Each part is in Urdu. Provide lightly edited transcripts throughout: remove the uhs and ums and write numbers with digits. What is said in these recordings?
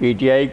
PTI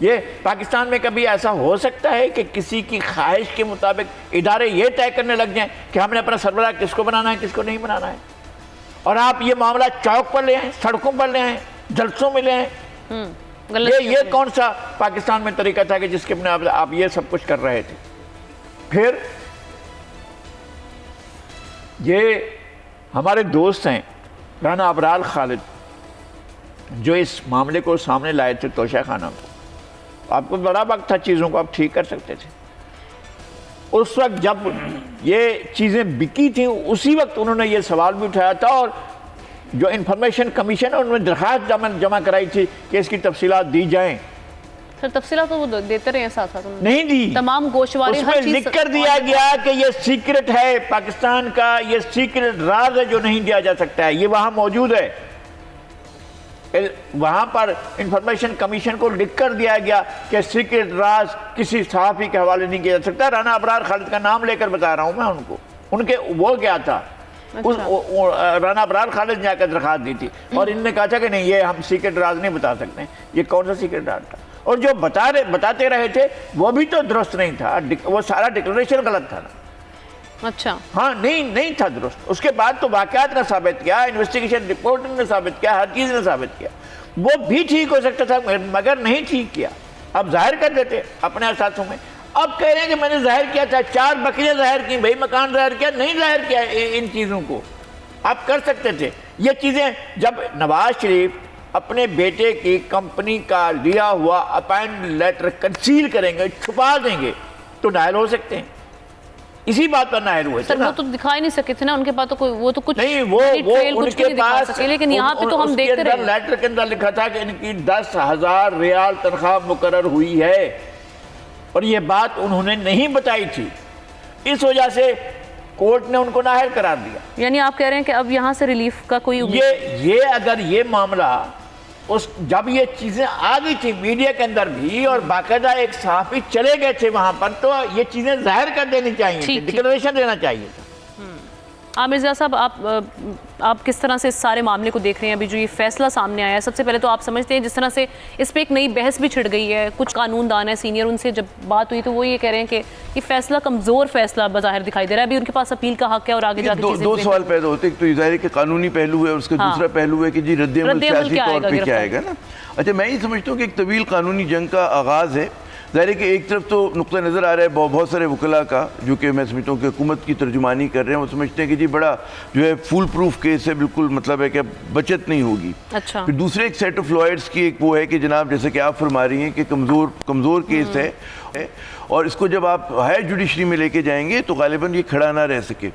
یہ پاکستان میں کبھی ایسا ہو سکتا ہے کہ کسی کی خواہش کے مطابق ادارے یہ طے کرنے لگ جائیں کہ ہم نے اپنا سربراہ کس کو بنانا ہے کس کو نہیں بنانا ہے، اور آپ یہ معاملہ چوک پر لے آئیں، سڑکوں پر لے آئیں، جلسوں میں لے آئیں؟ یہ کون سا پاکستان میں طریقہ تھا کہ جس کے بنا آپ یہ سب کچھ کر رہے تھے؟ پھر یہ ہمارے دوست ہیں رانا ابرار خالد جو اس معاملے کو سامنے لائے تھے توشہ خانہ کو، آپ کو بڑا وقت تھا چیزوں کو آپ ٹھیک کر سکتے تھے۔ اس وقت جب یہ چیزیں بکی تھیں اسی وقت انہوں نے یہ سوال بھی اٹھایا تھا، اور جو انفارمیشن کمیشن ہے انہوں نے درخواست جمع کرائی تھی کہ اس کی تفصیلات دی جائیں۔ سر تفصیلات تو وہ دیتے رہے ہیں ساتھ ساتھ، نہیں دی، تمام گوشواری اس میں لکھ کر دیا گیا کہ یہ سیکرٹ ہے پاکستان کا، یہ سیکرٹ راز ہے جو نہیں دیا جا سکتا ہے، یہ وہاں موجود ہے۔ وہاں پر انفارمیشن کمیشن کو لکھ کر دیا گیا کہ سیکرٹ راز کسی صحافی کے حوالے نہیں کیا جا سکتا۔ رانا ابرار خالد کا نام لے کر بتا رہا ہوں میں ان کو، ان کے وہ کیا تھا، رانا ابرار خالد نے جا کر درخواست دی تھی اور ان نے کہا تھا کہ نہیں یہ ہم سیکرٹ راز نہیں بتا سکتے، یہ کون سا سیکرٹ راز تھا، اور جو بتاتے رہے تھے وہ بھی تو درست نہیں تھا، وہ سارا ڈکلریشن غلط تھا نا۔ اچھا ہاں نہیں تھا درست۔ اس کے بعد تو واقعات نے ثابت کیا، انویسٹیگیشن رپورٹ نے ثابت کیا، ہر چیز نے ثابت کیا، وہ بھی ٹھیک ہو سکتا تھا مگر نہیں ٹھیک کیا۔ اب ظاہر کر دیتے اپنے احساسوں میں، اب کہہ رہے ہیں کہ میں نے ظاہر کیا تھا، 4 بکریاں ظاہر کی، بھائی مکان ظاہر کیا، نہیں ظاہر کیا ان چیزوں کو، آپ کر سکتے تھے یہ چیزیں۔ جب نواز شریف اپنے بیٹے کی کمپنی کا لیا ہوا اپائنٹ لیٹر کنسیل کریں گے، چھپا دیں گے تو نائل ہو سکتے ہیں، اسی بات پر نائل ہوئے تھے۔ سر وہ تو دکھا نہیں سکے تھے نا، ان کے پاس تو کوئی وہ تو کچھ نہیں، وہ ان کے پاس، لیکن یہاں پہ تو ہم دیکھتے رہے لیٹر کے اندر لکھا تھا کہ ان کی 10,000 ریال تنخواہ مقرر ہوئی ہے، اور یہ بات انہوں نے نہیں بتائی تھی، اس وجہ سے کورٹ نے ان کو نااہل قرار دیا۔ یعنی آپ کہہ رہے ہیں کہ اب یہاں سے ریلیف کا کوئی یہ اگر یہ معاملہ جب یہ چیزیں آ گئی تھی میڈیا کے اندر بھی اور باقاعدہ ایک صحافی چلے گئے تھے وہاں پر، تو یہ چیزیں ظاہر کر دینی چاہیے تھی، ڈکلریشن دینا چاہیے تھا۔ عامر ضیاء صاحب، آپ کس طرح سے اس سارے معاملے کو دیکھ رہے ہیں؟ ابھی جو یہ فیصلہ سامنے آیا ہے، سب سے پہلے تو آپ سمجھتے ہیں جس طرح سے اس پہ ایک نئی بحث بھی چھڑ گئی ہے، کچھ قانون دان ہے سینئر، ان سے جب بات ہوئی تو وہ یہ کہہ رہے ہیں کہ یہ فیصلہ کمزور فیصلہ بظاہر دکھائی دے رہا ہے، ابھی ان کے پاس اپیل کا حق ہے اور آگے جا کے چیزیں دو سوال پیدا ہوتے ہیں، ایک تو ظاہر ہے کہ قانونی پہلو ہے، اور اس کا دوسرا پہلو ہے کہ جی رد عمل سیاسی طور پہ کیا آئے گا نا۔ اچھا، میں یہ سمجھتا ہوں کہ ایک طویل قانونی جنگ کا آغاز ہے۔ ظاہر ہے کہ ایک طرف تو نقطہ نظر آ رہا ہے بہت سارے وکلاء کا، جو کہ میں سمجھتا ہوں کہ حکومت کی ترجمانی کر رہے ہیں، وہ سمجھتے ہیں کہ جی بڑا جو ہے فول پروف کیس ہے، بالکل مطلب ہے کہ بچت نہیں ہوگی۔ اچھا، پھر دوسرے ایک سیٹ آف لائرز کی ایک وہ ہے کہ جناب جیسے کہ آپ فرما رہی ہیں کہ کمزور کیس ہے، اور اس کو جب آپ ہائر جوڈیشری میں لے کے جائیں گے تو غالباً یہ کھڑا نہ رہ سکے۔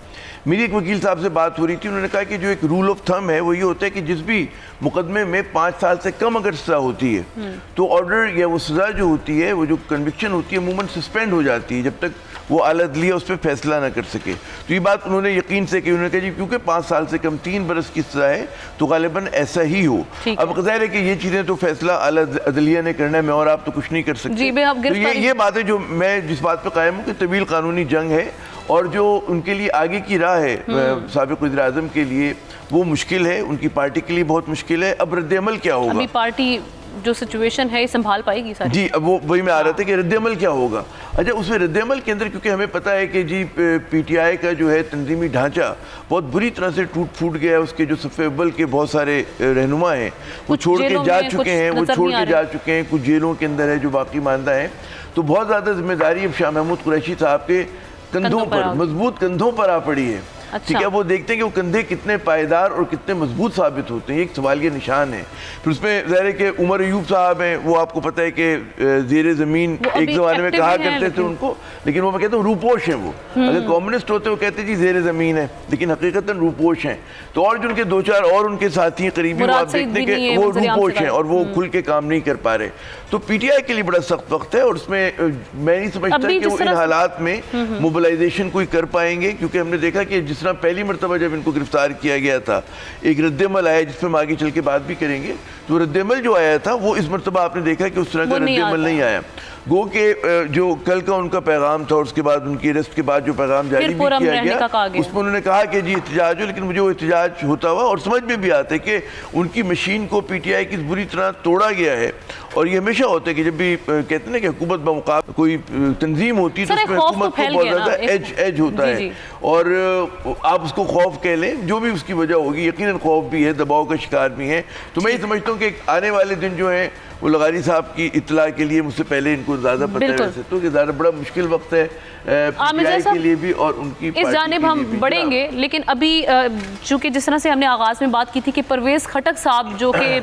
میری ایک وکیل صاحب سے بات ہو رہی تھی، انہوں نے کہا کہ جو ایک رول آف تھم ہے وہ یہ ہوتا ہے کہ جس بھی مقدمے میں 5 سال سے کم اگر سزا ہوتی ہے تو آرڈر یا وہ سزا جو ہوتی ہے، وہ جو کنوکشن ہوتی ہے، عموماً سسپینڈ ہو جاتی ہے جب تک وہ اعلیٰ عدلیہ اس پہ فیصلہ نہ کر سکے۔ تو یہ بات انہوں نے یقین سے کہ انہوں نے کہا جی کیونکہ 5 سال سے کم 3 برس کی سزا ہے تو غالباً ایسا ہی ہو۔ اب ظاہر ہے کہ یہ چیزیں تو فیصلہ اعلیٰ عدلیہ نے کرنا ہے، میں اور آپ تو کچھ نہیں کر سکتے۔ تو یہ بات ہے جو میں جس بات پہ قائم ہوں کہ طویل قانونی جنگ ہے، اور جو ان کے لیے آگے کی راہ ہے سابق وزیر اعظم کے لیے وہ مشکل ہے، ان کی پارٹی کے لیے بہت مشکل ہے۔ اب رد عمل کیا ہوگا؟ ابھی پارٹی جو سچویشن ہے یہ سنبھال پائے گی ساری؟ جی، اب وہی میں آ رہا تھا کہ رد عمل کیا ہوگا۔ اچھا، اس میں رد عمل کے اندر کیونکہ ہمیں پتہ ہے کہ جی پی ٹی آئی کا جو ہے تنظیمی ڈھانچہ بہت بری طرح سے ٹوٹ پھوٹ گیا ہے، اس کے جو صف اول کے بہت سارے رہنما ہیں وہ چھوڑ کے جا چکے ہیں، کچھ جیلوں کے اندر ہے جو باقی ماندہ ہیں، تو بہت زیادہ ذمہ داری اب شاہ محمود قریشی صاحب کے کندھوں پر، مضبوط کندھوں پر آ پڑی ہے۔ ٹھیک ہے، وہ دیکھتے ہیں کہ وہ کندھے کتنے پائیدار اور کتنے مضبوط ثابت ہوتے ہیں، یہ ایک سوال یہ نشان ہے۔ پھر اس میں ظاہر ہے کہ عمر ایوب صاحب ہیں، وہ آپ کو پتہ ہے کہ زیر زمین ایک زمانے میں کہا کرتے تھے ان کو، لیکن وہ میں کہتا ہوں روپوش ہیں۔ وہ اگر کمیونسٹ ہوتے وہ کہتے جی زیر زمین ہے، لیکن حقیقتاً روپوش ہیں۔ تو اور جو ان کے 2-4 اور ان کے ساتھی قریبی وہ آپ دیکھتے ہیں کہ وہ روپوش ہیں اور وہ کھل کے کام نہیں کر پا رہے۔ تو پی ٹی آئی کے لیے بڑا سخت وقت ہے، اور اس میں میں نہیں سمجھتا کہ وہ ان حالات میں موبلائزیشن کوئی کر پائیں گے، کیونکہ ہم نے دیکھا کہ جس طرح پہلی مرتبہ جب ان کو گرفتار کیا گیا تھا ایک رد عمل آیا جس پہ ہم آگے چل کے بات بھی کریں گے، تو رد عمل جو آیا تھا وہ اس مرتبہ آپ نے دیکھا کہ اس طرح کا رد عمل نہیں آیا۔ گو کہ جو کل کا ان کا پیغام تھا اور اس کے بعد ان کی اریسٹ کے بعد جو پیغام جاری بھی کیا گیا اس میں انہوں نے کہا کہ جی احتجاج ہو، لیکن مجھے وہ احتجاج ہوتا ہوا اور سمجھ میں بھی آتا ہے کہ ان کی مشین کو پی ٹی آئی کی بری طرح توڑا گیا ہے، اور یہ ہمیشہ ہوتا ہے کہ جب بھی کہتے ہیں نا کہ حکومت بمقابلہ کوئی تنظیم ہوتی ہے تو اس میں حکومت کو بہت زیادہ ایج ہوتا ہے، اور آپ اس کو خوف کہہ لیں، جو بھی اس کی وجہ ہوگی، یقیناً خوف بھی ہے، دباؤ کا شکار بھی ہیں. تو میں یہ سمجھتا ہوں کہ آنے والے دن جو ہیں وہ لغاری صاحب کی اطلاع کے لیے مجھ سے پہلے ان کو زیادہ پتہ ہے ویسے تو کہ زیادہ بڑا مشکل وقت ہے پی ٹی آئی کے لیے بھی اور ان کی پارٹی اس جانب ہم بڑھیں گے. لیکن ابھی چونکہ جس طرح سے ہم نے آغاز میں بات کی تھی کہ پرویز خٹک صاحب جو کہ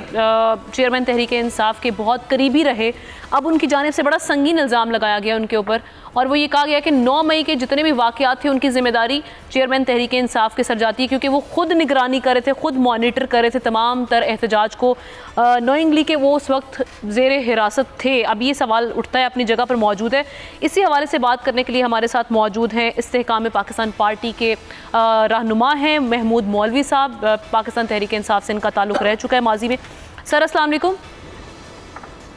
چیئرمین تحریک انصاف کے بہت قریبی رہے، اب ان کی جانب سے بڑا سنگین الزام لگایا گیا ان کے اوپر، اور وہ یہ کہا گیا کہ 9 مئی کے جتنے بھی واقعات تھے ان کی ذمہ داری چیئرمین تحریک انصاف کے سر جاتی ہے، کیونکہ وہ خود نگرانی کر رہے تھے، خود مانیٹر کر رہے تھے تمام تر احتجاج کو، نوئنگلی کہ وہ اس وقت زیر حراست تھے. اب یہ سوال اٹھتا ہے، اپنی جگہ پر موجود ہے. اسی حوالے سے بات کرنے کے لیے ہمارے ساتھ موجود ہیں استحکام پاکستان پارٹی کے رہنما ہیں محمود مولوی صاحب. پاکستان تحریک انصاف سے ان کا تعلق رہ چکا ہے ماضی میں. سر السلام علیکم.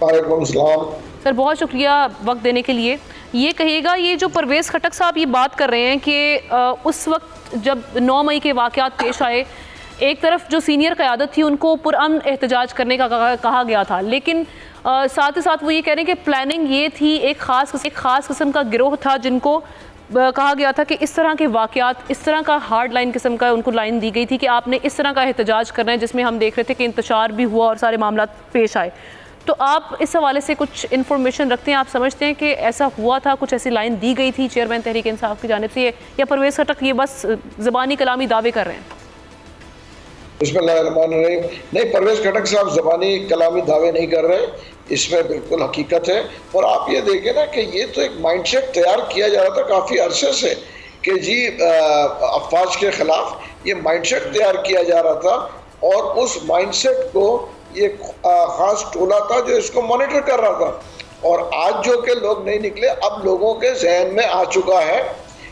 وعلیکم السلام. سر بہت شکریہ وقت دینے کے لیے. یہ کہیے گا، یہ جو پرویز خٹک صاحب یہ بات کر رہے ہیں کہ اس وقت جب 9 مئی کے واقعات پیش آئے، ایک طرف جو سینئر قیادت تھی ان کو پرامن احتجاج کرنے کا کہا گیا تھا، لیکن ساتھ ہی ساتھ وہ یہ کہہ رہے ہیں کہ پلاننگ یہ تھی، ایک خاص قسم کا گروہ تھا جن کو کہا گیا تھا کہ اس طرح کے واقعات، اس طرح کا ہارڈ لائن قسم کا ان کو لائن دی گئی تھی کہ آپ نے اس طرح کا احتجاج کرنا ہے، جس میں ہم دیکھ رہے تھے کہ انتشار بھی ہوا اور سارے معاملات پیش آئے. تو آپ اس حوالے سے کچھ انفارمیشن رکھتے ہیں؟ آپ سمجھتے ہیں کہ ایسا ہوا تھا، کچھ ایسی لائن دی گئی تھی چیئرمین تحریک انصاف کی جانب سے، یا پرویز خٹک یہ بس زبانی کلامی دعوے کر رہے ہیں؟ بسم اللہ الرحمن الرحیم. نہیں، پرویز خٹک صاحب زبانی کلامی دعوے نہیں کر رہے، اس میں بالکل حقیقت ہے. اور آپ یہ دیکھیں نا کہ یہ تو ایک مائنڈ سیٹ تیار کیا جا رہا تھا کافی عرصے سے کہ جی افواج کے خلاف یہ مائنڈ سیٹ تیار کیا جا رہا تھا، اور اس مائنڈ سیٹ کو یہ خاص ٹولہ تھا جو اس کو مانیٹر کر رہا تھا. اور آج جو کہ لوگ نہیں نکلے، اب لوگوں کے ذہن میں آ چکا ہے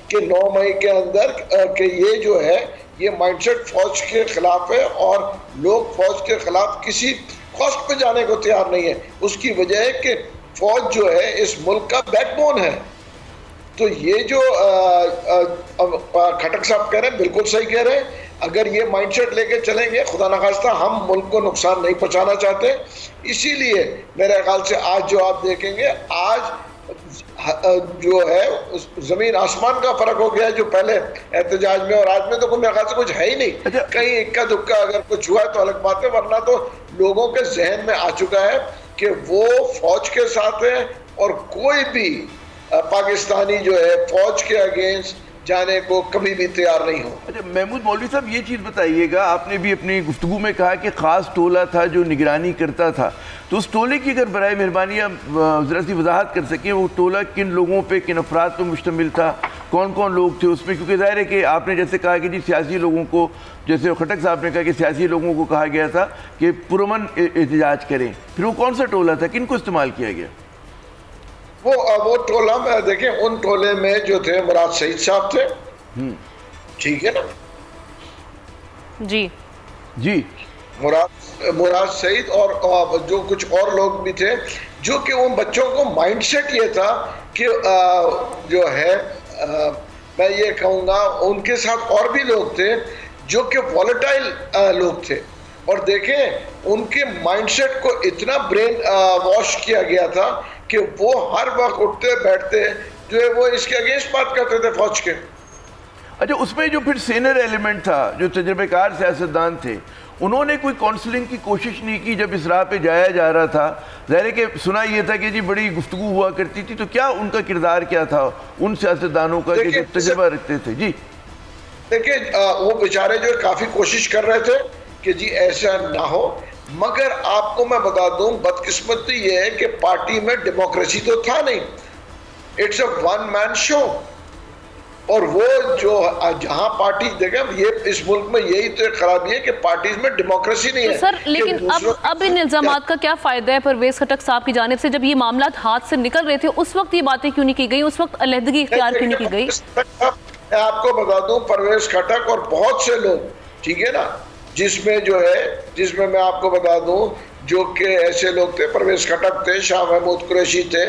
کہ 9 مئی کے اندر کہ یہ جو ہے یہ مائنڈ سیٹ فوج کے خلاف ہے، اور لوگ فوج کے خلاف کسی کاسٹ پہ جانے کو تیار نہیں ہے. اس کی وجہ ہے کہ فوج جو ہے اس ملک کا بیک بون ہے. تو یہ جو کھٹک صاحب کہہ رہے ہیں بالکل صحیح کہہ رہے ہیں. اگر یہ مائنڈ سیٹ لے کے چلیں گے، خدا نخواستہ ہم ملک کو نقصان نہیں پہنچانا چاہتے. اسی لیے میرے خیال سے آج جو آپ دیکھیں گے، آج جو ہے زمین آسمان کا فرق ہو گیا ہے. جو پہلے احتجاج میں اور آج میں تو میرے خیال سے کچھ ہے ہی نہیں. کہیں اکا دکا اگر کچھ ہوا ہے تو الگ بات ہے، ورنہ تو لوگوں کے ذہن میں آ چکا ہے کہ وہ فوج کے ساتھ ہے، اور کوئی بھی پاکستانی جو ہے فوج کے اگینسٹ جانے کو کبھی بھی تیار نہیں ہو. اچھا محمود مولوی صاحب، یہ چیز بتائیے گا، آپ نے بھی اپنی گفتگو میں کہا کہ خاص ٹولہ تھا جو نگرانی کرتا تھا، تو اس ٹولے کی اگر برائے مہربانی ذرا سی وضاحت کر سکیں، وہ ٹولہ کن لوگوں پہ، کن افراد پہ مشتمل تھا، کون کون لوگ تھے اس میں؟ کیونکہ ظاہر ہے کہ آپ نے جیسے کہا کہ جی سیاسی لوگوں کو، جیسے خٹک صاحب نے کہا کہ سیاسی لوگوں کو کہا گیا تھا کہ پرامن احتجاج کریں، پھر وہ کون سا ٹولہ تھا، کن کو استعمال کیا گیا؟ وہ ٹولہ میں دیکھیں، ان ٹولے میں جو تھے مراد سعید صاحب تھے، ٹھیک ہے نا جی جی، مراد سعید اور جو کچھ اور لوگ بھی تھے، جو کہ ان بچوں کو مائنڈ سیٹ یہ تھا کہ جو ہے میں یہ کہوں گا ان کے ساتھ اور بھی لوگ تھے جو کہ والیٹائل لوگ تھے. اور دیکھیں ان کے مائنڈ سیٹ کو اتنا برین واش کیا گیا تھا کہ وہ ہر وقت اٹھتے بیٹھتے جو ہے وہ اس کے اگینسٹ بات کرتے تھے فوج کے. اچھا، اس میں جو پھر سینئر ایلیمنٹ تھا، جو تجربہ کار سیاستدان تھے، انہوں نے کوئی کونسلنگ کی کوشش نہیں کی جب اس راہ پہ جایا جا رہا تھا؟ ظاہر ہے کہ سنا یہ تھا کہ جی بڑی گفتگو ہوا کرتی تھی، تو کیا ان کا کردار کیا تھا ان سیاستدانوں کا کہ جو تجربہ رکھتے تھے؟ جی دیکھیں، وہ بیچارے جو کافی کوشش کر رہے تھے کہ جی ایسا نہ ہو، مگر آپ کو میں بتا دوں بدقسمتی یہ ہے کہ پارٹی میں ڈیموکریسی تو تھا نہیں. اٹس اے ون مین شو. اور وہ جو جہاں پارٹی دیکھیں، یہ اس ملک میں یہی تو ایک خرابی ہے کہ پارٹیز میں ڈیموکریسی نہیں ہے. سر لیکن اب ان الزامات کا کیا فائدہ ہے پرویز خٹک صاحب کی جانب سے؟ جب یہ معاملات ہاتھ سے نکل رہے تھے اس وقت یہ باتیں کیوں نہیں کی گئی؟ اس وقت علیحدگی اختیار کیوں نہیں کی گئی؟ میں آپ کو بتا دوں پرویز خٹک اور بہت سے لوگ، ٹھیک ہے نا، جس میں میں آپ کو بتا دوں جو کہ ایسے لوگ تھے، پرویز خٹک تھے، شاہ محمود قریشی تھے،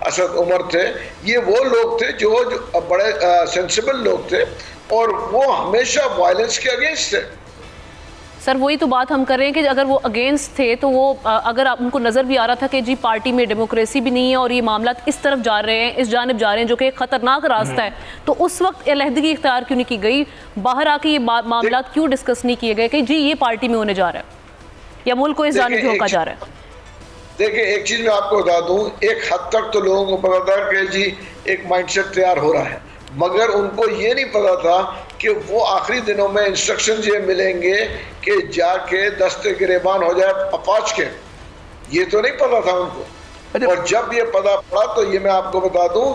اسد عمر تھے، یہ وہ لوگ تھے جو بڑے سینسیبل لوگ تھے، اور وہ ہمیشہ وائلنس کے اگینسٹ تھے. سر وہی تو بات ہم کر رہے ہیں کہ اگر وہ اگینسٹ تھے تو وہ اگر ان کو نظر بھی آ رہا تھا کہ جی پارٹی میں ڈیموکریسی بھی نہیں ہے اور یہ معاملات اس طرف جا رہے ہیں، اس جانب جا رہے ہیں جو کہ ایک خطرناک راستہ ہے، تو اس وقت علیحدگی اختیار کیوں نہیں کی گئی؟ باہر آ کے یہ معاملات کیوں ڈسکس نہیں کیے گئے کہ جی یہ پارٹی میں ہونے جا رہا ہے یا ملک کو اس جانب جھونکا جا رہا ہے؟ دیکھیں ایک چیز میں آپ کو بتا دوں، ایک حد تک تو لوگوں کو پتا تھا کہ جی ایک مائنڈ سیٹ تیار ہو رہا ہے، مگر ان کو یہ نہیں پتا تھا کہ وہ آخری دنوں میں انسٹرکشنز یہ ملیں گے کہ جا کے دست گریبان ہو جائے افواج کے، یہ تو نہیں پتا تھا ان کو۔ اور جب یہ پتا پڑا تو یہ میں آپ کو بتا دوں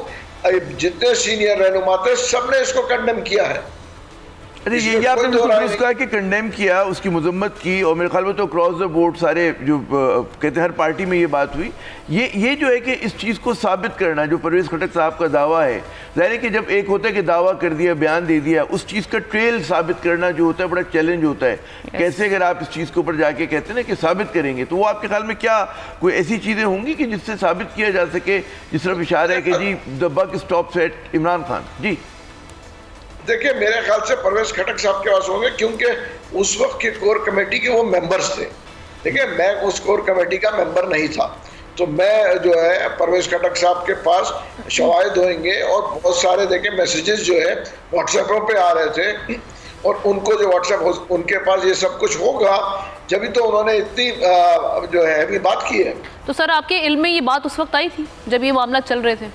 جتنے سینئر رہنما تھے سب نے اس کو کنڈیم کیا ہے۔ یہ آپ نے اس کا کہ کنڈیم کیا، اس کی مذمت کی، اور میرے خیال میں تو کراس دا بورڈ سارے جو کہتے ہیں ہر پارٹی میں یہ بات ہوئی۔ یہ جو ہے کہ اس چیز کو ثابت کرنا جو پرویز خٹک صاحب کا دعویٰ ہے، ظاہر ہے کہ جب ایک ہوتا ہے کہ دعویٰ کر دیا، بیان دے دیا، اس چیز کا ٹریل ثابت کرنا جو ہوتا ہے بڑا چیلنج ہوتا ہے۔ کیسے اگر آپ اس چیز کے اوپر جا کے کہتے ہیں نا کہ ثابت کریں گے، تو وہ آپ کے خیال میں کیا کوئی ایسی چیزیں ہوں گی کہ جس سے ثابت کیا جا سکے، جس طرف اشارہ ہے کہ جی دا بک اسٹاپس ایٹ عمران خان؟ جی دیکھیں میرے خیال سے پرویز خٹک صاحب کے پاس ہوں گے، کیونکہ اس وقت کے کور کمیٹی کے وہ ممبرز تھے۔ دیکھیں میں اس کور کمیٹی کا ممبر نہیں تھا، تو میں جو ہے پرویز خٹک صاحب کے پاس شواہد ہوئیں گے، اور بہت سارے دیکھیں میسیجز جو ہے واٹس ایپوں پہ آ رہے تھے، اور ان کو جو واٹس ایپ ان کے پاس یہ سب کچھ ہوگا جبھی تو انہوں نے اتنی جو ہے ہیوی بات کی ہے۔ تو سر آپ کے علم میں یہ بات اس وقت آئی تھی جب یہ معاملات چل رہے تھے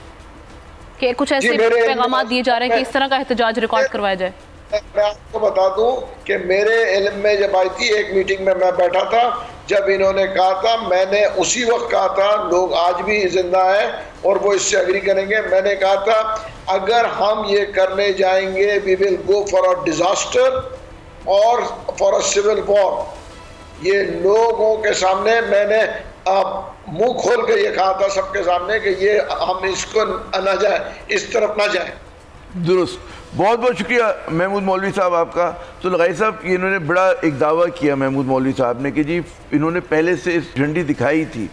کہ کچھ ایسے پیغامات دیے جا رہے ہیں کہ اس طرح کا احتجاج ریکارڈ کروایا جائے؟ میں آپ کو بتا دوں کہ میرے علم میں جب آئی تھی، ایک میٹنگ میں بیٹھا تھا جب انہوں نے کہا تھا، میں نے اسی وقت کہا تھا، لوگ آج بھی زندہ ہیں اور وہ اس سے ایگری کریں گے، میں نے کہا تھا اگر ہم یہ کرنے جائیں گے we will go for a disaster اور for a civil war۔ یہ لوگوں کے سامنے میں نے منہ کھول کے یہ کہا تھا سب کے سامنے کہ یہ ہم اس کو نہ جائیں، اس طرف نہ جائیں۔ درست، بہت بہت شکریہ محمود مولوی صاحب آپ کا۔ تو لغائی صاحب انہوں نے بڑا ایک دعویٰ کیا محمود مولوی صاحب نے کہ جی انہوں نے پہلے سے اس جھنڈی دکھائی تھی،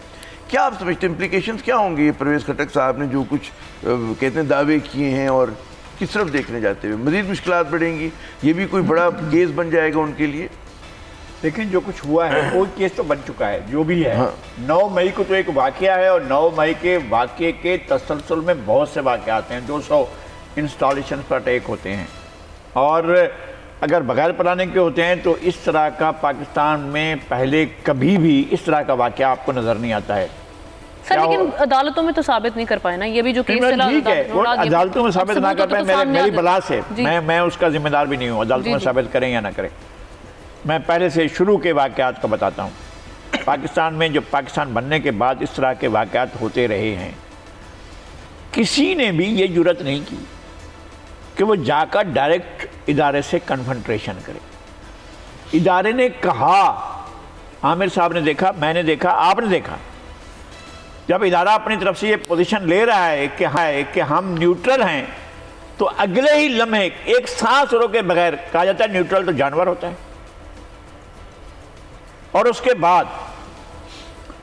کیا آپ سمجھتے ہیں امپلیکیشنز کیا ہوں گے یہ پرویز خٹک صاحب نے جو کچھ کہتے ہیں دعوے کیے ہیں، اور کس طرف دیکھنے جاتے ہوئے مزید مشکلات بڑھیں گی؟ یہ بھی کوئی بڑا کیس بن جائے گا ان کے لیے؟ لیکن جو کچھ ہوا ہے وہ کیس تو بن چکا ہے، جو بھی ہے 9 مئی کو تو ایک واقعہ ہے، اور 9 مئی کے واقعے کے تسلسل میں بہت سے واقعات ہیں، 200 انسٹالیشن پر اٹیک ہوتے ہیں، اور اگر بغیر پلاننگ کے ہوتے ہیں تو اس طرح کا پاکستان میں پہلے کبھی بھی اس طرح کا واقعہ آپ کو نظر نہیں آتا ہے۔ سر لیکن عدالتوں میں تو ثابت نہیں کر پائے نا، یہ بھی جو کیس چلا ٹھیک ہے، وہ عدالتوں میں ثابت نہ کر پائے میری بلا سے، میں اس کا ذمہ دار بھی نہیں ہوں، عدالتوں میں ثابت کریں یا نہ کریں۔ میں پہلے سے شروع کے واقعات کا بتاتا ہوں۔ پاکستان میں جو پاکستان بننے کے بعد اس طرح کے واقعات ہوتے رہے ہیں، کسی نے بھی یہ جرات نہیں کی کہ وہ جا کر ڈائریکٹ ادارے سے کنفرنٹریشن کرے۔ ادارے نے کہا، عامر صاحب نے دیکھا، میں نے دیکھا، آپ نے دیکھا، جب ادارہ اپنی طرف سے یہ پوزیشن لے رہا ہے کہ ہم نیوٹرل ہیں، تو اگلے ہی لمحے ایک سانس روکے بغیر کہا جاتا ہے نیوٹرل تو جانور ہوتا ہے، اور اس کے بعد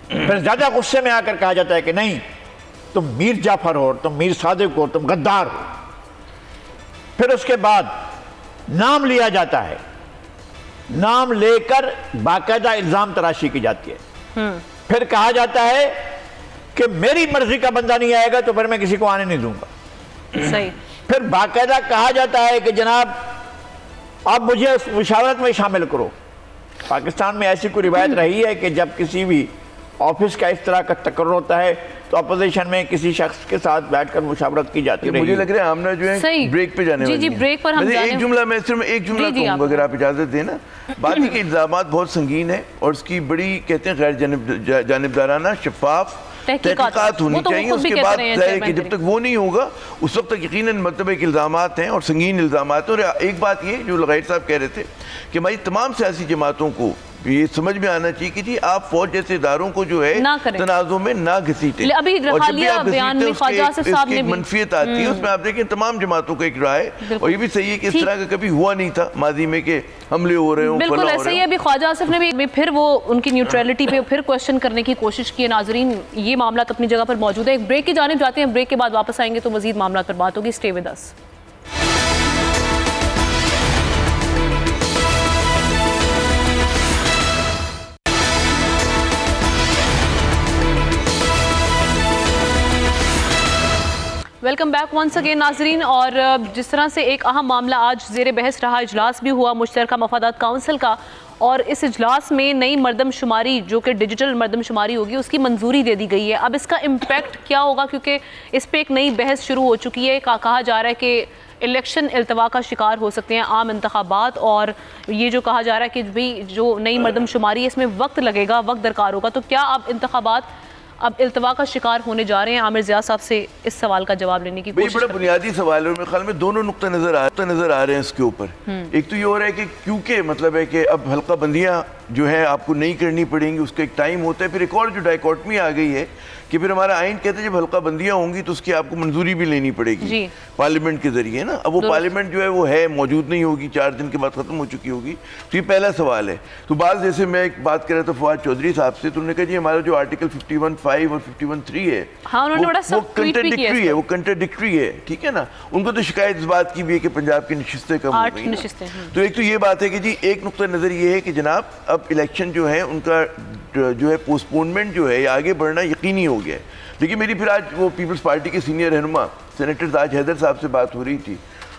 پھر زیادہ غصے میں آ کر کہا جاتا ہے کہ نہیں تم میر جعفر ہو، تم میر صادق ہو، تم غدار ہو۔ پھر اس کے بعد نام لیا جاتا ہے، نام لے کر باقاعدہ الزام تراشی کی جاتی ہے، پھر کہا جاتا ہے کہ میری مرضی کا بندہ نہیں آئے گا تو پھر میں کسی کو آنے نہیں دوں گا۔ صحیح۔ پھر باقاعدہ کہا جاتا ہے کہ جناب آپ مجھے اس مشاورت میں شامل کرو۔ پاکستان میں ایسی کوئی روایت رہی ہے کہ جب کسی بھی آفس کا اس طرح کا تقرر ہوتا ہے تو اپوزیشن میں کسی شخص کے ساتھ بیٹھ کر مشاورت کی جاتی ہے۔ مجھے لگ رہا ہے آمنہ جو ہے بریک پہ جانے والی جی بریک پر ہم ایک جملہ میں صرف ایک جملہ کہوں گا اگر آپ اجازت دیں نا۔ بات ہے کہ الزامات بہت سنگین ہیں اور اس کی بڑی کہتے ہیں غیر جانبدارانہ شفاف تحقیقات ہونی چاہیے۔ اس کے بعد ظاہر ہے کہ جب تک وہ نہیں ہوگا اس وقت تک یقیناً مطلب ایک الزامات ہیں اور سنگین الزامات ہیں۔ اور ایک بات یہ جو لغیر صاحب کہہ رہے تھے کہ ہماری تمام سیاسی جماعتوں کو یہ سمجھ میں آنا چاہیے کہ جی آپ فوج جیسے اداروں کو جو ہے تنازع میں نہ گھسیٹیں، اور جب بھی آپ گھسیٹیں اس کی منفیت آتی ہے۔ اس میں آپ دیکھیں تمام جماعتوں کا ایک رائے، اور یہ بھی صحیح ہے کہ اس طرح کا کبھی ہوا نہیں تھا ماضی میں کہ حملے ہو رہے ہوں۔ بالکل ایسا ہی ہے، ابھی خواجہ آصف نے بھی پھر وہ ان کی نیوٹریلٹی پہ پھر کوشچن کرنے کی کوشش کی ہے۔ ناظرین یہ معاملات اپنی جگہ پر موجود ہے، ایک بریک کی جانب جاتے ہیں، بریک کے بعد واپس آئیں گے تو مزید معاملات پر بات ہوگی۔ Stay with us. Welcome back once again ناظرین. اور جس طرح سے ایک اہم معاملہ آج زیر بحث رہا, اجلاس بھی ہوا مشترکہ مفادات کونسل کا, اور اس اجلاس میں نئی مردم شماری جو کہ ڈیجیٹل مردم شماری ہوگی اس کی منظوری دے دی گئی ہے. اب اس کا امپیکٹ کیا ہوگا, کیونکہ اس پہ ایک نئی بحث شروع ہو چکی ہے. کہا جا رہا ہے کہ الیکشن التوا کا شکار ہو سکتے ہیں عام انتخابات, اور یہ جو کہا جا رہا ہے کہ بھی جو نئی مردم شماری ہے اس میں وقت لگے گا, وقت درکار ہوگا. تو کیا اب انتخابات اب التوا کا شکار ہونے جا رہے ہیں؟ عامر ضیاء صاحب سے اس سوال کا جواب لینے کی کوشش. بڑا بنیادی سوال ہے, میرے خیال میں دونوں نقطہ نظر آ رہے ہیں اس کے اوپر. ایک تو یہ ہو رہا ہے کہ کیونکہ مطلب ہے کہ اب حلقہ بندیاں جو ہے آپ کو نہیں کرنی پڑیں گی, اس کا ایک ٹائم ہوتا ہے. پھر ایک اور جو ڈائیکاٹمی آ گئی ہے کہ پھر ہمارا آئین کہتے ہیں جب حلقہ بندیاں ہوں گی تو اس کی آپ کو منظوری بھی لینی پڑے گی پارلیمنٹ کے ذریعے نا. اب وہ پارلیمنٹ جو ہے وہ موجود نہیں ہوگی, 4 دن کے بعد ختم ہو چکی ہوگی. تو یہ پہلا سوال ہے. تو بعض جیسے میں ایک بات کر رہا تھا فواد چودھری صاحب سے, تو انہوں نے کہا جی ہمارا جو آرٹیکل 51(5) اور 51(3) ہے وہ کنٹرڈکٹری ہے. ٹھیک ہے نا, ان کو تو شکایت اس بات کی بھی ہے کہ پنجاب کی نشستیں کم ہو گئی. تو ایک تو یہ بات ہے کہ جی ایک نقطہ نظر یہ ہے کہ جناب اب الیکشن جو ہے ان کا جو ہے پوسٹپونمنٹ جو ہے آگے بڑھنا یقینی ہو گیا ہے. لیکن میری پھر آج وہ پیپلز پارٹی کے سینئر رہنما سینیٹر تاج حیدر صاحب سے بات ہو رہی تھی,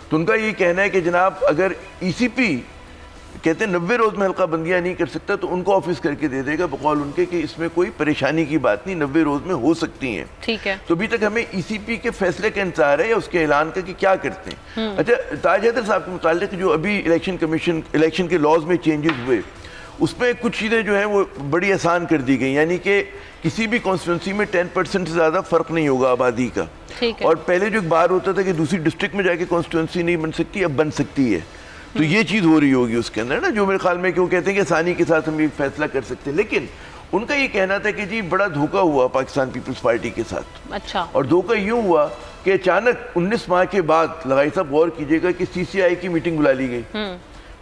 تو ان کا یہ کہنا ہے کہ جناب اگر ای سی پی کہتے ہیں 90 روز میں حلقہ بندیاں نہیں کر سکتا تو ان کو آفس کر کے دے دے گا, بقول ان کے کہ اس میں کوئی پریشانی کی بات نہیں, 90 روز میں ہو سکتی ہیں. ٹھیک ہے, تو ابھی تک ہمیں ای سی پی کے فیصلے کا انتظار ہے یا اس کے اعلان کا کہ کیا کرتے ہیں. اچھا, تاج حیدر صاحب کے متعلق جو ابھی الیکشن کے لاز میں چینجز ہوئے اس میں کچھ چیزیں جو ہیں وہ بڑی آسان کر دی گئی, یعنی کہ کسی بھی کانسٹیٹوئنسی میں 10% سے زیادہ فرق نہیں ہوگا آبادی کا. اور پہلے جو ایک بار ہوتا تھا کہ دوسری ڈسٹرکٹ میں جا کے کانسٹیٹوئنسی نہیں بن سکتی, اب بن سکتی ہے. تو یہ چیز ہو رہی ہوگی اس کے اندر نا, جو میرے خیال میں کہ وہ کہتے ہیں کہ آسانی کے ساتھ ہم یہ فیصلہ کر سکتے ہیں. لیکن ان کا یہ کہنا تھا کہ جی بڑا دھوکہ ہوا پاکستان پیپلز پارٹی کے ساتھ. اچھا, اور دھوکہ یوں ہوا کہ اچانک 19 ماہ کے بعد لغائی صاحب غور کیجئے گا کہ سی سی آئی کی میٹنگ بلا لی گئی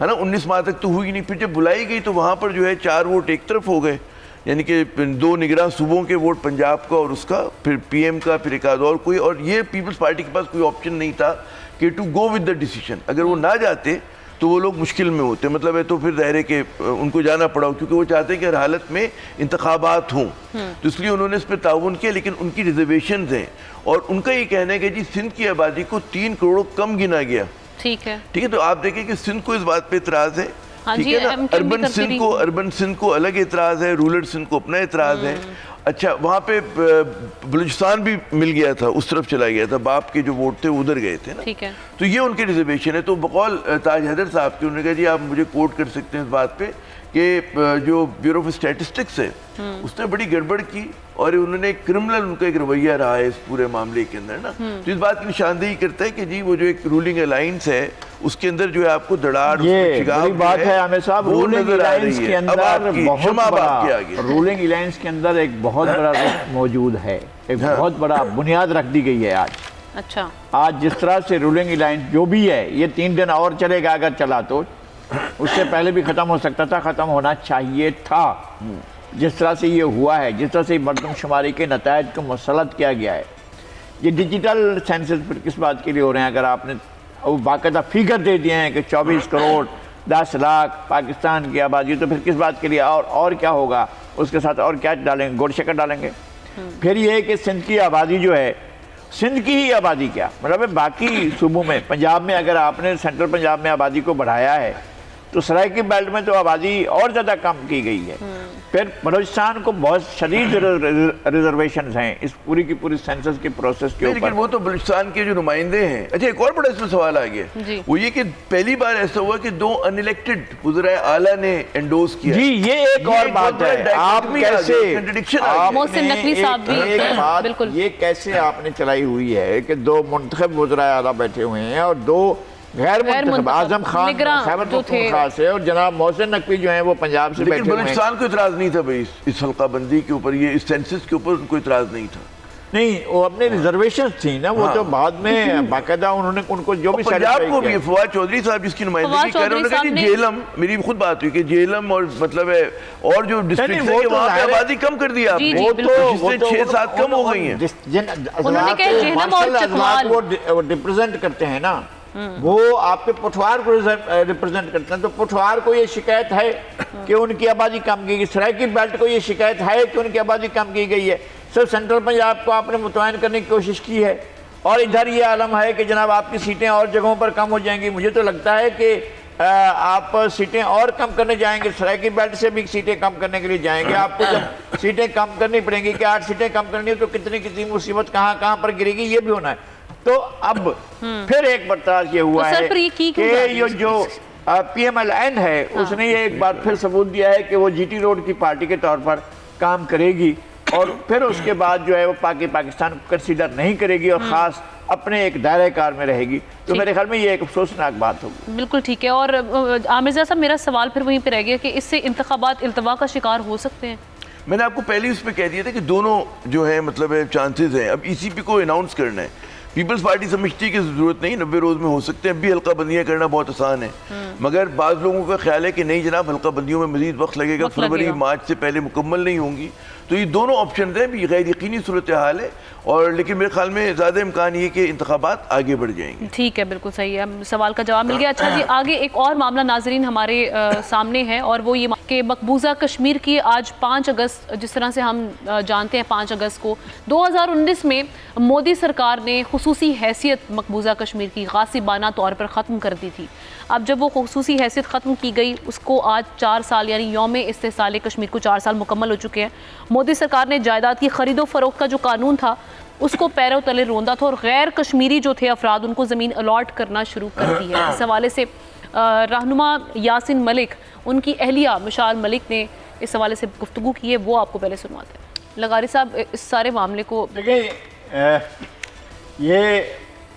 ہے نا. 19 ماہ تک تو ہوئی نہیں, پھر جب بلائی گئی تو وہاں پر جو ہے 4 ووٹ ایک طرف ہو گئے, یعنی کہ 2 نگراں صوبوں کے ووٹ پنجاب کا اور اس کا, پھر پی ایم کا, پھر ایک آدھ اور کوئی. اور یہ پیپلز پارٹی کے پاس کوئی آپشن نہیں تھا کہ to go with the decision. اگر وہ نہ جاتے تو وہ لوگ مشکل میں ہوتے, مطلب ہے تو پھر ظاہر ہے کہ ان کو جانا پڑا, کیونکہ وہ چاہتے ہیں کہ ہر حالت میں انتخابات ہوں. تو اس لیے انہوں نے اس پہ تعاون کیا, لیکن ان کی ریزرویشنز ہیں. اور ان کا یہ کہنا ہے کہ جی سندھ کی آبادی کو 3 کروڑ کم گنا گیا. ٹھیک ہے, تو آپ دیکھیں کہ سندھ کو اس بات پہ اعتراض ہے. ٹھیک ہے نا, اربن سندھ کو الگ اعتراض ہے, رورل سندھ کو اپنا اعتراض ہے. اچھا, وہاں پہ بلوچستان بھی مل گیا تھا, اس طرف چلا گیا تھا, باپ کے جو ووٹ تھے ادھر گئے تھے نا. ٹھیک ہے, تو یہ ان کی ریزرویشن ہے. تو بقول تاج حیدر صاحب کے انہوں نے کہا جی آپ مجھے کوٹ کر سکتے ہیں اس بات پہ کہ جو بیورو آف اسٹیٹسٹکس ہے اس نے بڑی گڑبڑ کی, اور انہوں نے کرمنل ان کا ایک رویہ رہا ہے اس پورے معاملے کے اندر نا. تو اس بات کی نشاندہی کرتا ہے کہ جی وہ جو ایک رولنگ الائنس ہے اس کے اندر جو ہے آپ کو دڑاڑ, یہ بڑی بات ہے عامر صاحب, رولنگ الائنس کے اندر رولنگ الائنس کے اندر ایک بہت بڑا رسک موجود ہے, ایک بہت بڑا بنیاد رکھ دی گئی ہے آج. اچھا, آج جس طرح سے رولنگ الائنس جو بھی ہے یہ 3 دن اور چلے گا, اگر چلا تو اس سے پہلے بھی ختم ہو سکتا تھا, ختم ہونا چاہیے تھا. جس طرح سے یہ ہوا ہے, جس طرح سے مردم شماری کے نتائج کو مسلط کیا گیا ہے. یہ ڈیجیٹل سینسس پھر کس بات کے لیے ہو رہے ہیں؟ اگر آپ نے باقاعدہ فگر دے دیے ہیں کہ 24 کروڑ 10 لاکھ پاکستان کی آبادی, تو پھر کس بات کے لیے؟ اور کیا ہوگا اس کے ساتھ, اور کیا ڈالیں گے؟ گوڑ شکر ڈالیں گے. پھر یہ ہے کہ سندھ کی آبادی جو ہے, سندھ کی ہی آبادی کیا مطلب باقی صوبوں میں, پنجاب میں اگر آپ نے سینٹرل پنجاب میں آبادی کو بڑھایا ہے تو سرائکی بیلٹ میں تو آبادی اور زیادہ کم کی گئی ہے. پھر بلوچستان کو بہت شدید ریزرویشنز ہیں اس پوری کی پوری سینسس کے پروسیس کے اوپر. لیکن وہ تو بلوچستان کے جو نمائندے ہیں. اچھا, ایک اور بڑا اس میں سوال آ گیا, وہ یہ کہ پہلی بار ایسا ہوا کہ 2 ان الیکٹڈ وزرائے اعلیٰ نے انڈوز کیا. جی, یہ ایک اور بات ہے. آپ کیسے محسن نقوی صاحب بھی یہ کیسے آپ نے چلائی ہوئی ہے کہ 2 منتخب وزرائے اعلیٰ بیٹھے ہوئے ہیں اور 2 غیر منتخب, اعظم خان خیبر پختونخوا سے اور جناب محسن نقوی جو ہیں وہ پنجاب سے بیٹھے ہوئے ہیں. لیکن بلوچستان کو اعتراض نہیں تھا بھائی اس حلقہ بندی کے اوپر, یہ اس سینسس کے اوپر ان کو اعتراض نہیں تھا. نہیں, وہ اپنے ریزرویشنز تھیں نا, وہ تو بعد میں باقاعدہ انہوں نے ان کو جو بھی پنجاب کو بھی. فواد چودھری صاحب جس کی نمائندگی کر رہے ہیں کہ جیلم, میری خود بات ہوئی کہ جیلم اور مطلب ہے اور جو ڈسٹرکٹ ہے وہاں پہ آبادی کم کر دیا آپ نے, وہ تو 6-7 کم ہو گئی ہیں. جن وہ ریپرزینٹ کرتے ہیں نا, وہ آپ کے پٹھوار کو ریپرزینٹ کرتے ہیں, تو پٹھوار کو یہ شکایت ہے کہ ان کی آبادی کم کی گئی, سرائکی بیلٹ کو یہ شکایت ہے کہ ان کی آبادی کم کی گئی ہے. صرف سینٹرل پنجاب کو آپ نے متعین کرنے کی کوشش کی ہے, اور ادھر یہ عالم ہے کہ جناب آپ کی سیٹیں اور جگہوں پر کم ہو جائیں گی. مجھے تو لگتا ہے کہ آپ سیٹیں اور کم کرنے جائیں گے, سرائکی بیلٹ سے بھی سیٹیں کم کرنے کے لیے جائیں گے. آپ کو جب سیٹیں کم کرنی پڑیں گی کہ 8 سیٹیں کم کرنی ہے تو کتنی مصیبت کہاں پر گرے گی, یہ بھی ہونا ہے. تو اب پھر ایک برتاز یہ ہوا ہے کہ یہ جو پی ایم ایل این ہے اس نے یہ ایک بار پھر ثبوت دیا ہے کہ وہ جی ٹی روڈ کی پارٹی کے طور پر کام کرے گی, اور پھر اس کے بعد جو ہے وہ پاکستان کو کنسیڈر نہیں کرے گی اور خاص اپنے ایک دائرہ کار میں رہے گی. تو میرے خیال میں یہ ایک افسوسناک بات ہوگی. بالکل ٹھیک ہے. اور عامر زیادہ صاحب میرا سوال پھر وہیں پہ رہ گیا کہ اس سے انتخابات التوا کا شکار ہو سکتے ہیں. میں نے آپ کو پہلے اس پہ کہہ دیا تھا کہ دونوں جو ہیں مطلب چانسز ہیں. اب ای سی پی کو اناؤنس کرنا ہے. پیپلز پارٹی سمجھتی کہ ضرورت نہیں, 90 روز میں ہو سکتے ہیں. اب بھی حلقہ بندیاں کرنا بہت آسان ہے, مگر بعض لوگوں کا خیال ہے کہ نہیں جناب حلقہ بندیوں میں مزید وقت لگے گا, فروری مارچ سے پہلے مکمل نہیں ہوں گی. تو یہ دونوں آپشنز ہیں, بھی غیر یقینی صورتحال ہے, اور لیکن میرے خیال میں زیادہ امکان یہ کہ انتخابات آگے بڑھ جائیں گے. ٹھیک ہے, بالکل صحیح ہے, سوال کا جواب مل گیا. اچھا جی, آگے ایک اور معاملہ ناظرین ہمارے سامنے ہے, اور وہ یہ کہ مقبوضہ کشمیر کی آج 5 اگست, جس طرح سے ہم جانتے ہیں 5 اگست کو 2019 میں مودی سرکار نے خصوصی حیثیت مقبوضہ کشمیر کی غاصبانہ طور پر ختم کر دی تھی. اب جب وہ خصوصی حیثیت ختم کی گئی, اس کو آج 4 سال یعنی یوم استحصال کشمیر کو 4 سال مکمل ہو چکے ہیں. مودی سرکار نے جائیداد کی خرید و فروخت کا جو قانون تھا اس کو پیروں تلے روندا تھا, اور غیر کشمیری جو تھے افراد ان کو زمین الاٹ کرنا شروع کر دی ہے. اس حوالے سے رہنما یاسین ملک, ان کی اہلیہ مشال ملک نے اس حوالے سے گفتگو کی ہے, وہ آپ کو پہلے سنواتے ہیں. لغاری صاحب, اس سارے معاملے کو دیکھیں, یہ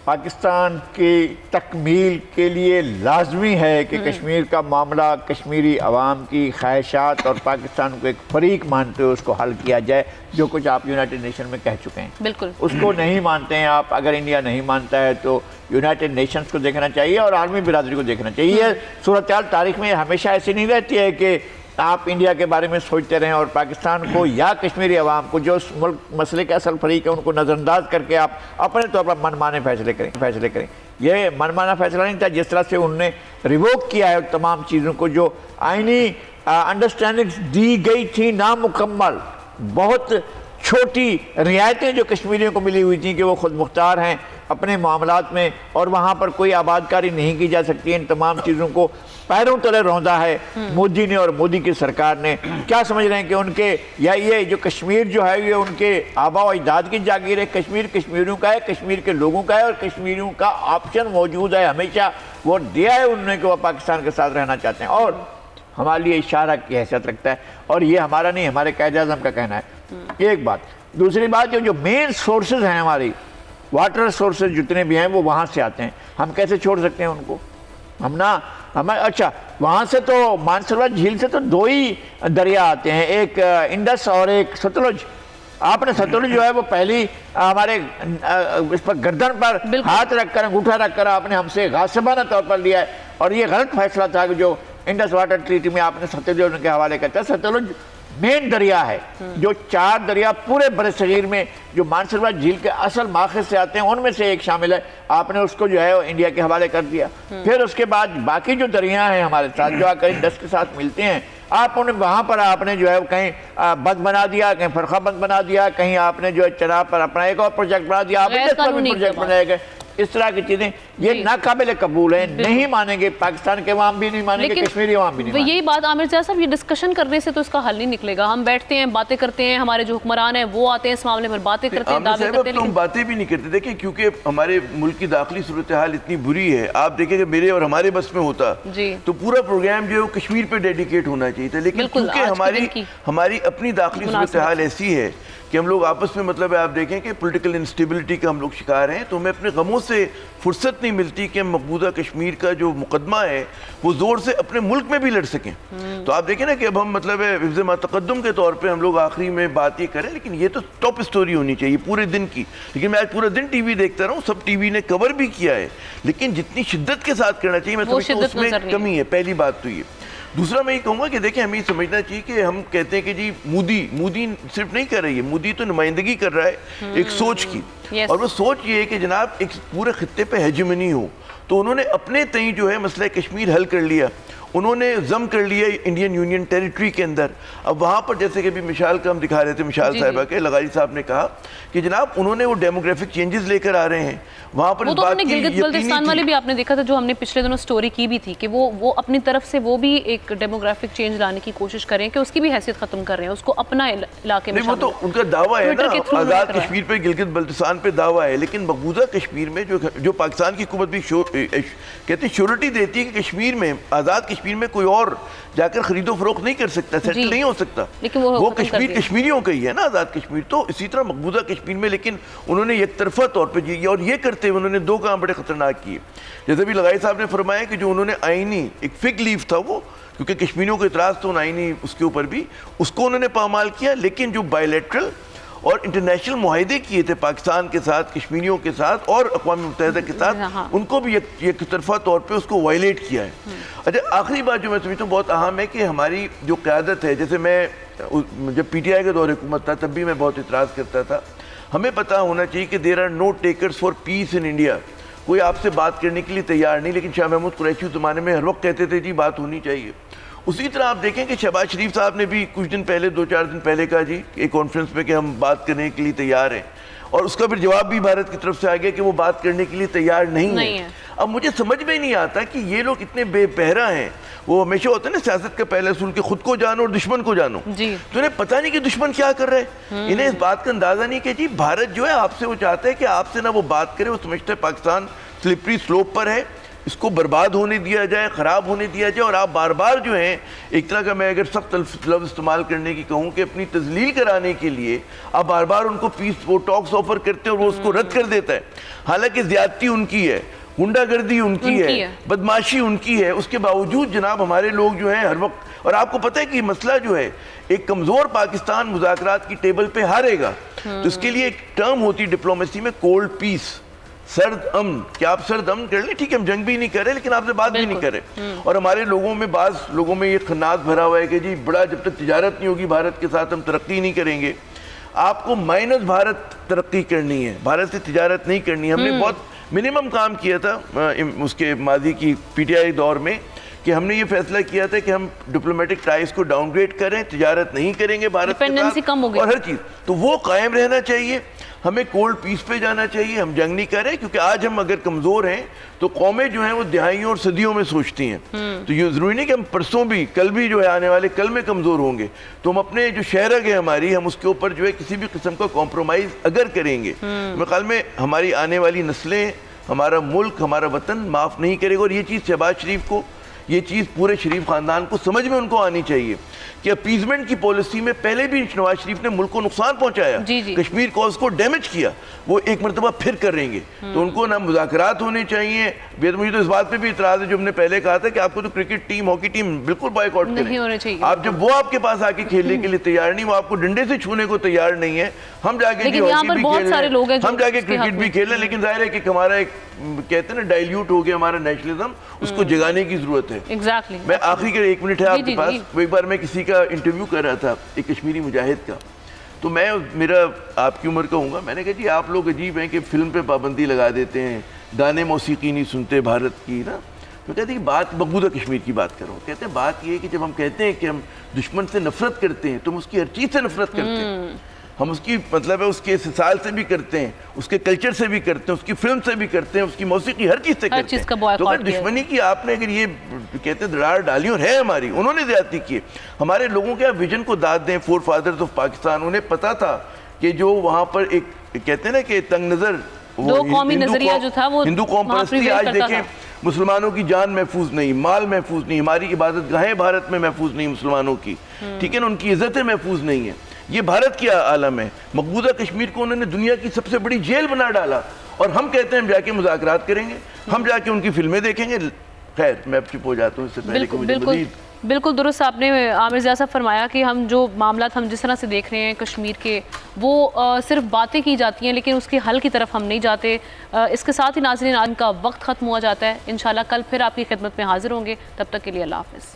پاکستان کی تکمیل کے لیے لازمی ہے کہ کشمیر کا معاملہ کشمیری عوام کی خواہشات اور پاکستان کو ایک فریق مانتے ہوئے اس کو حل کیا جائے, جو کچھ آپ یونائٹڈ نیشن میں کہہ چکے ہیں. بالکل اس کو نہیں مانتے ہیں آپ. اگر انڈیا نہیں مانتا ہے تو یونائٹڈ نیشنز کو دیکھنا چاہیے اور عالمی برادری کو دیکھنا چاہیے. یہ صورتحال تاریخ میں ہمیشہ ایسی نہیں رہتی ہے کہ آپ انڈیا کے بارے میں سوچتے رہیں اور پاکستان کو یا کشمیری عوام کو جو اس ملک مسئلے کے اصل فریق ہے ان کو نظر انداز کر کے آپ اپنے طور پر منمانے فیصلے کریں. یہ منمانا فیصلہ نہیں تھا. جس طرح سے انہوں نے ریووک کیا ہے تمام چیزوں کو, جو آئینی انڈرسٹینڈنگ دی گئی تھی نامکمل, بہت چھوٹی رعایتیں جو کشمیریوں کو ملی ہوئی تھیں کہ وہ خود مختار ہیں اپنے معاملات میں, اور وہاں پر کوئی آباد کاری نہیں کی جا سکتی. ان تمام چیزوں کو پیروں تلے روندا ہے مودی نے اور مودی کی سرکار نے. کیا سمجھ رہے ہیں کہ ان کے, یا یہ جو کشمیر جو ہے یہ ان کے آبا و اجداد کی جاگیر ہے؟ کشمیر کشمیریوں کا ہے, کشمیر کے لوگوں کا ہے, اور کشمیریوں کا آپشن موجود ہے, ہمیشہ وہ دیا ہے انہوں نے کہ وہ پاکستان کے ساتھ رہنا چاہتے ہیں, اور ہمارے لیے اشارہ کی حیثیت رکھتا ہے. اور یہ ہمارا نہیں, ہمارے قائد اعظم کا کہنا ہے. یہ ایک بات. دوسری بات, جو مین سورسز ہیں ہماری واٹر سورسز جتنے بھی ہیں وہ وہاں سے آتے ہیں. ہم کیسے چھوڑ سکتے ہیں ان کو؟ اچھا, وہاں سے تو مانسروار جھیل سے تو 2 ہی دریا آتے ہیں, ایک انڈس اور ایک ستلج. آپ نے ستلج جو ہے وہ پہلی ہمارے اس پر گردن پر ہاتھ رکھ کر, انگوٹھا رکھ کر آپ نے ہم سے غاصبانہ طور پر لیا ہے, اور یہ غلط فیصلہ تھا کہ جو انڈس واٹر ٹریٹی میں آپ نے ستلج کے حوالے کرتا ہے. ستلج مین دریا ہے, جو 4 دریا پورے برصغیر میں جو مانسروار جھیل کے اصل ماخذ سے آتے ہیں ان میں سے ایک شامل ہے. آپ نے اس کو جو ہے انڈیا کے حوالے کر دیا. پھر اس کے بعد باقی جو دریا ہیں ہمارے ساتھ جو آ کر انڈس کے ساتھ ملتے ہیں, آپ انہیں وہاں پر آپ نے جو ہے کہیں بند بنا دیا, کہیں فرقہ بند بنا دیا, کہیں آپ نے جو ہے چناب پر اپنا ایک اور پروجیکٹ بنا دیا, آپ انڈس پر بھی پروجیکٹ بنائے گئے. اس طرح کی چیزیں یہ ناقابل قبول ہیں, نہیں مانیں گے, پاکستان کے عوام بھی نہیں مانیں گے, کشمیری عوام بھی نہیں مانیں گے. یہی بات عامر زیادہ صاحب, یہ ڈسکشن کرنے سے تو اس کا حل نہیں نکلے گا. ہم بیٹھتے ہیں, باتیں کرتے ہیں, ہمارے جو حکمران ہیں وہ آتے ہیں اس معاملے پر باتیں کرتے ہیں, دعوے کرتے ہیں, ہم باتیں بھی نہیں کرتے. دیکھیں کیونکہ ہمارے ملک کی داخلی صورتحال اتنی بری ہے. آپ دیکھیں کہ میرے اور ہمارے بس میں ہوتا تو پورا پروگرام جو ہے وہ کشمیر پہ ڈیڈیکیٹ ہونا چاہیے تھا, لیکن کیونکہ ہماری اپنی داخلی صورتحال ایسی ہے کہ ہم لوگ آپس میں مطلب آپ دیکھیں کہ پولیٹیکل انسٹیبلٹی کا ہم لوگ شکار ہیں, تو ہمیں اپنے غموں سے فرصت نہیں ملتی کہ ہم مقبوضہ کشمیر کا جو مقدمہ ہے وہ زور سے اپنے ملک میں بھی لڑ سکیں. تو آپ دیکھیں نا کہ اب ہم مطلب حفظ ما تقدم کے طور پہ ہم لوگ آخری میں بات یہ کریں, لیکن یہ تو ٹاپ اسٹوری ہونی چاہیے پورے دن کی. لیکن میں آج پورا دن ٹی وی دیکھتا رہا ہوں, سب ٹی وی نے کور بھی کیا ہے, لیکن جتنی شدت کے ساتھ کرنا چاہیے میں سمجھتا ہوں اس میں کمی ہے. پہلی بات تو یہ. دوسرا میں یہ کہوں گا کہ دیکھیں ہمیں یہ سمجھنا چاہیے کہ ہم کہتے ہیں کہ جی مودی صرف نہیں کر رہی ہے, مودی تو نمائندگی کر رہا ہے ایک سوچ کی. اور وہ سوچ یہ ہے کہ جناب ایک پورے خطے پہ ہیجمنی ہو. تو انہوں نے اپنے تئیں جو ہے مسئلہ کشمیر حل کر لیا, انہوں نے ضم کر لیا انڈین یونین ٹیریٹری کے اندر. اب وہاں پر جیسے کہ بھی مشال کا ہم دکھا رہے تھے, مشال صاحبہ کے لغاری صاحب نے کہا کہ جناب انہوں نے وہ ڈیموگرافک چینجز لے کر آ رہے ہیں وہاں پر. وہ تو اپنے گلگت بلتستان والے بھی آپ نے دیکھا تھا جو ہم نے پچھلے دنوں سٹوری کی بھی تھی کہ وہ اپنی طرف سے وہ بھی ایک ڈیموگرافک چینج لانے کی کوشش کریں کہ اس کی بھی حیثیت ختم کر رہے ہیں, اس کو اپنا علاقے میں. وہ تو ان کا دعویٰ ہے نا, آزاد کشمیر پہ گلگت بلتستان پہ دعویٰ ہے, لیکن مقبوضہ کشمیر میں جو پاکستان کی حکومت بھی کہتے ہیں شیورٹی دیتی ہے کہ کشمیر میں, آزاد کشمیر میں کوئی اور جا کر خرید و فروخت نہیں کر سکتا, سیٹل نہیں ہو سکتا, وہ کشمیر کشمیریوں کا ہی ہے نا آزاد کشمیر. تو اسی طرح مقبوضہ کشمیر میں لیکن انہوں نے یک طرفہ طور پہ اور یہ کرتے ہوئے انہوں نے دو کام بڑے خطرناک کیے. جیسے بھی لغائی صاحب نے فرمایا کہ جو انہوں نے آئینی ایک فگ لیف تھا وہ, کیونکہ کشمیریوں کو اعتراض تو آئینی اس کے اوپر بھی, اس کو انہوں نے پامال کیا. لیکن جو بائیلیٹرل اور انٹرنیشنل معاہدے کیے تھے پاکستان کے ساتھ, کشمیریوں کے ساتھ اور اقوام متحدہ کے ساتھ, ان کو بھی یک طرفہ طور پہ اس کو وائلیٹ کیا ہے. اچھا آخری بات جو میں سمجھتا ہوں بہت اہم ہے کہ ہماری جو قیادت ہے, جیسے میں جب پی ٹی آئی کا دور حکومت تھا تب بھی میں بہت اعتراض کرتا تھا, ہمیں پتہ ہونا چاہیے کہ there are no takers for peace in India. کوئی آپ سے بات کرنے کے لیے تیار نہیں, لیکن شاہ محمود قریشی اس زمانے میں ہر وقت کہتے تھے جی بات ہونی چاہیے. اسی طرح آپ دیکھیں کہ شہباز شریف صاحب نے بھی کچھ دن پہلے 2-4 دن پہلے کہا جی ایک کانفرنس میں کہ ہم بات کرنے کے لیے تیار ہیں, اور اس کا پھر جواب بھی بھارت کی طرف سے آ گیا کہ وہ بات کرنے کے لیے تیار نہیں ہے. اب مجھے سمجھ میں نہیں آتا کہ یہ لوگ اتنے بے پہرا ہیں. وہ ہمیشہ ہوتا ہے نا سیاست کا پہلا اصول کہ خود کو جانو اور دشمن کو جانو. تو انہیں پتہ نہیں کہ دشمن کیا کر رہے ہیں, انہیں اس بات کا اندازہ نہیں کہ جی بھارت جو ہے آپ سے وہ چاہتا ہے کہ آپ سے نہ وہ بات کرے, وہ سمجھتا ہے پاکستان سلپری سلوپ پر ہے, اس کو برباد ہونے دیا جائے, خراب ہونے دیا جائے. اور آپ بار بار جو ہیں ایک طرح کا میں اگر سخت لفظ استعمال کرنے کی کہوں کہ اپنی تذلیل کرانے کے لیے آپ بار بار ان کو پیس وہ ٹاکس آفر کرتے ہیں اور وہ اس کو رد کر دیتا ہے. حالانکہ زیادتی ان کی ہے, غنڈہ گردی ان کی ہے, بدماشی ان کی ہے, اس کے باوجود جناب ہمارے لوگ جو ہیں ہر وقت. اور آپ کو پتہ ہے کہ یہ مسئلہ جو ہے ایک کمزور پاکستان مذاکرات کی ٹیبل پہ ہارے گا, تو اس کے لیے ایک ٹرم ہوتی ڈپلومیسی میں کولڈ پیس, سرد امن, کہ آپ سرد امن کر لیں, ٹھیک ہے ہم جنگ بھی نہیں کر رہے لیکن آپ سے بات بھی نہیں کر رہے. اور ہمارے لوگوں میں بعض لوگوں میں یہ خناس بھرا ہوا ہے کہ جی بڑا جب تک تجارت نہیں ہوگی بھارت کے ساتھ ہم ترقی نہیں کریں گے. آپ کو مائنس بھارت ترقی کرنی ہے, بھارت سے تجارت نہیں کرنی ہے. ہم نے بہت منیمم کام کیا تھا اس کے ماضی کی پی ٹی آئی دور میں کہ ہم نے یہ فیصلہ کیا تھا کہ ہم ڈپلومیٹک ٹائز کو ڈاؤن گریڈ کریں, تجارت نہیں کریں گے بھارت کے ساتھ اور ہر چیز. تو وہ قائم رہنا چاہیے, ہمیں کولڈ پیس پہ جانا چاہیے, ہم جنگ نہیں کر رہے. کیونکہ آج ہم اگر کمزور ہیں تو قومیں جو ہیں وہ دہائیوں اور صدیوں میں سوچتی ہیں. تو یہ ضروری نہیں کہ ہم پرسوں بھی, کل بھی جو ہے آنے والے کل میں کمزور ہوں گے. تو ہم اپنے جو شہرگ ہے ہماری, ہم اس کے اوپر جو ہے کسی بھی قسم کا کمپرومائز اگر کریں گے, میرے خیال میں ہماری آنے والی نسلیں, ہمارا ملک, ہمارا وطن معاف نہیں کرے گا. اور یہ چیز شہباز شریف کو, یہ چیز پورے شریف خاندان کو سمجھ میں ان کو آنی چاہیے کہ اپیزمنٹ کی پالیسی میں پہلے بھی نواز شریف نے ملک کو نقصان پہنچایا, کشمیر کوز کو ڈیمیج کیا, وہ ایک مرتبہ پھر کر رہیں گے. تو ان کو نہ مذاکرات ہونے چاہیے. مجھے تو اس بات پہ بھی اعتراض ہے جو ہم نے پہلے کہا تھا کہ آپ کو تو کرکٹ ٹیم, ہاکی ٹیم بالکل بائیک آؤٹ کریں. آپ جب وہ آپ کے پاس آ کے کھیلنے کے لیے تیار نہیں, وہ آپ کو ڈنڈے سے چھونے کو تیار نہیں ہے, ہم جا کے ہم جا کے کرکٹ بھی کھیل لیں. لیکن ظاہر ہے کہ ہمارا ایک کہتے ہیں نا ڈائلیوٹ ہو گیا ہمارا نیشنلزم, اس کو جگانے کی ضرورت ہے. میں آخری کے 1 منٹ ہے آپ کے پاس. ایک بار میں کسی کا انٹرویو کر رہا تھا, ایک کشمیری مجاہد کا, تو میں میرا آپ کی عمر کا ہوں گا, میں نے کہا جی آپ لوگ عجیب ہیں کہ فلم پہ پابندی لگا دیتے ہیں, گانے موسیقی نہیں سنتے بھارت کی نا. تو کہتے ہیں کہ بات مقبوضہ کشمیر کی بات کرو. کہتے ہیں بات یہ ہے کہ جب ہم کہتے ہیں کہ ہم دشمن سے نفرت کرتے ہیں تو ہم اس کی ہر چیز سے نفرت کرتے ہیں. ہم اس کی مطلب ہے اس کے سال سے بھی کرتے ہیں, اس کے کلچر سے بھی کرتے ہیں, اس کی فلم سے بھی کرتے ہیں, اس کی موسیقی ہر چیز سے کرتے ہیں. تو اگر دشمنی کی آپ نے اگر یہ کہتے ہیں دراڑ ڈالی, اور ہے ہماری, انہوں نے زیادتی کی. ہمارے لوگوں کے ویژن کو داد دیں, فور فادرز آف پاکستان, انہیں پتا تھا کہ جو وہاں پر ایک کہتے ہیں نا کہ تنگ نظر دو قومی نظریہ جو تھا وہ ہندو قوم پرستی, آج دیکھیں مسلمانوں کی جان محفوظ نہیں, مال محفوظ نہیں, ہماری عبادت گاہیں بھارت میں محفوظ نہیں مسلمانوں کی, ٹھیک ہے نا, ان کی عزتیں محفوظ نہیں ہیں. یہ بھارت کی عالم ہے. مقبوضہ کشمیر کو انہوں نے دنیا کی سب سے بڑی جیل بنا ڈالا, اور ہم کہتے ہیں ہم جا کے مذاکرات کریں گے, ہم جا کے ان کی فلمیں دیکھیں گے. خیر میں اب چپ ہو جاتا ہوں اس سے پہلے کہ مجھے مزید. بالکل درست آپ نے عامر ضیاء صاحب فرمایا کہ ہم جو معاملات ہم جس طرح سے دیکھ رہے ہیں کشمیر کے, وہ صرف باتیں کی جاتی ہیں لیکن اس کے حل کی طرف ہم نہیں جاتے. اس کے ساتھ ہی ناظرین آج کا وقت ختم ہوا جاتا ہے. انشاءاللہ کل پھر آپ کی خدمت میں حاضر ہوں گے. تب تک کے لیے اللہ حافظ.